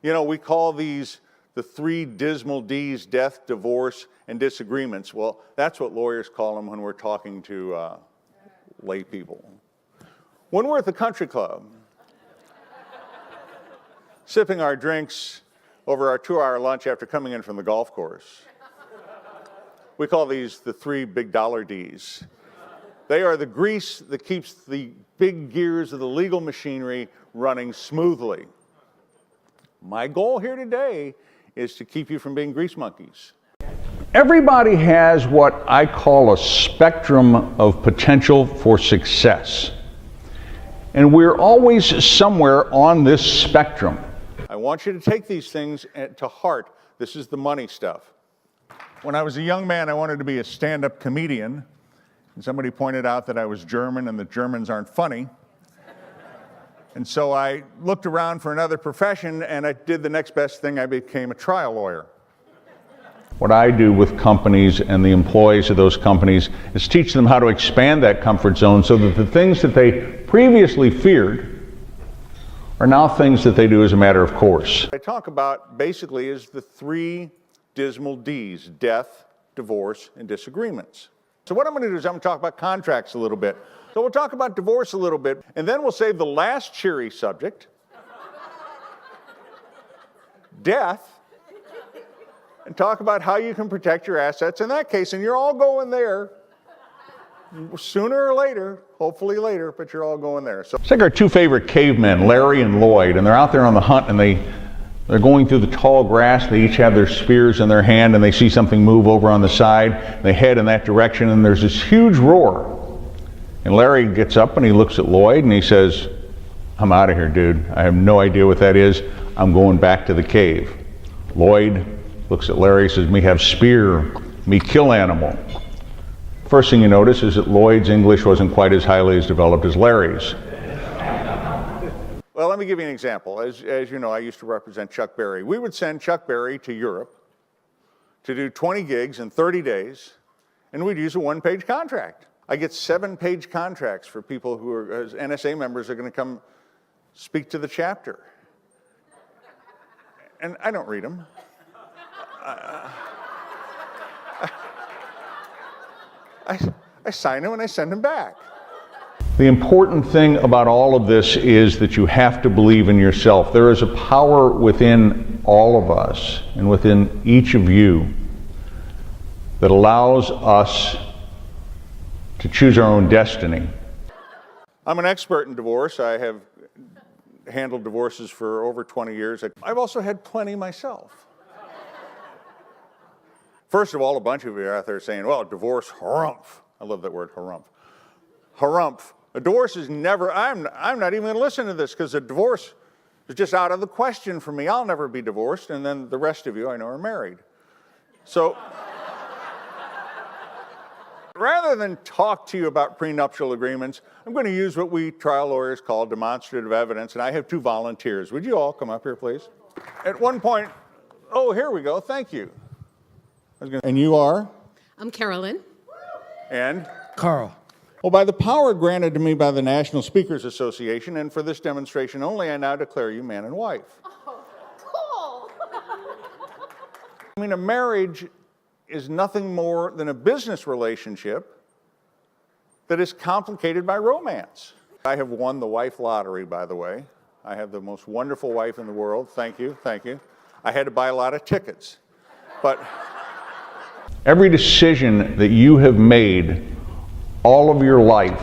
You know, we call these the three dismal Ds: death, divorce, and disagreements. Well, that's what lawyers call them when we're talking to lay people. When we're at the country club, sipping our drinks over our 2-hour lunch after coming in from the golf course, we call these the three big dollar Ds. They are the grease that keeps the big gears of the legal machinery running smoothly. My goal here today is to keep you from being grease monkeys. Everybody has what I call a spectrum of potential for success. And we're always somewhere on this spectrum. I want you to take these things to heart. This is the money stuff. When I was a young man, I wanted to be a stand-up comedian. And somebody pointed out that I was German and that Germans aren't funny. And so I looked around for another profession, and I did the next best thing. I became a trial lawyer. What I do with companies and the employees of those companies is teach them how to expand that comfort zone so that the things that they previously feared are now things that they do as a matter of course. What I talk about basically is the three dismal Ds: death, divorce, and disagreements. So what I'm going to do is I'm going to talk about contracts a little bit. So we'll talk about divorce a little bit, and then we'll save the last cheery subject, death, and talk about how you can protect your assets in that case. And you're all going there sooner or later, hopefully later, but you're all going there. So It's like our two favorite cavemen, Larry and Lloyd, and they're out there on the hunt, and they're going through the tall grass. They each have their spears in their hand, and they see something move over on the side. They head in that direction, and there's this huge roar. And Larry gets up and he looks at Lloyd and he says, "I'm out of here, dude. I have no idea what that is. I'm going back to the cave." Lloyd looks at Larry and says, "Me have spear, me kill animal." First thing you notice is that Lloyd's English wasn't quite as highly as developed as Larry's. Well, let me give you an example. As you know, I used to represent Chuck Berry. We would send Chuck Berry to Europe to do 20 gigs in 30 days, and we'd use a one-page contract. I get 7-page contracts for people who are, as NSA members, are going to come speak to the chapter. And I don't read them. I sign them and I send them back. The important thing about all of this is that you have to believe in yourself. There is a power within all of us and within each of you that allows us to choose our own destiny. I'm an expert in divorce. I have handled divorces for over 20 years. I've also had plenty myself. First of all, a bunch of you are out there saying, well, divorce, harumph. I love that word, harumph. Harumph. A divorce is never, I'm not even going to listen to this because a divorce is just out of the question for me. I'll never be divorced, and then the rest of you I know are married. So, rather than talk to you about prenuptial agreements, I'm going to use what we trial lawyers call demonstrative evidence, and I have 2 volunteers. Would you all come up here, please? At one point, oh, here we go, thank you. And you are? I'm Carolyn. And? Carl. Well, by the power granted to me by the National Speakers Association, and for this demonstration only, I now declare you man and wife. Oh, cool. I mean, a marriage is nothing more than a business relationship that is complicated by romance. I have won the wife lottery, by the way. I have the most wonderful wife in the world. Thank you, thank you. I had to buy a lot of tickets, but... Every decision that you have made all of your life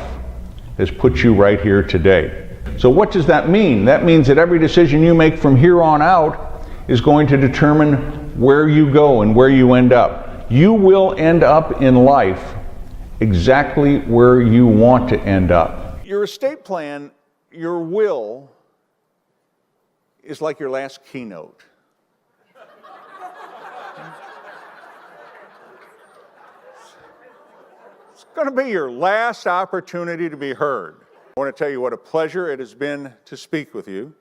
has put you right here today. So what does that mean? That means that every decision you make from here on out is going to determine where you go and where you end up. You will end up in life exactly where you want to end up. Your estate plan, your will, is like your last keynote. It's going to be your last opportunity to be heard. I want to tell you what a pleasure it has been to speak with you.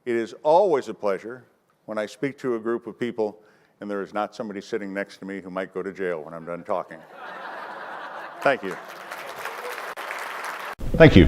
It is always a pleasure when I speak to a group of people and there is not somebody sitting next to me who might go to jail when I'm done talking. Thank you. Thank you.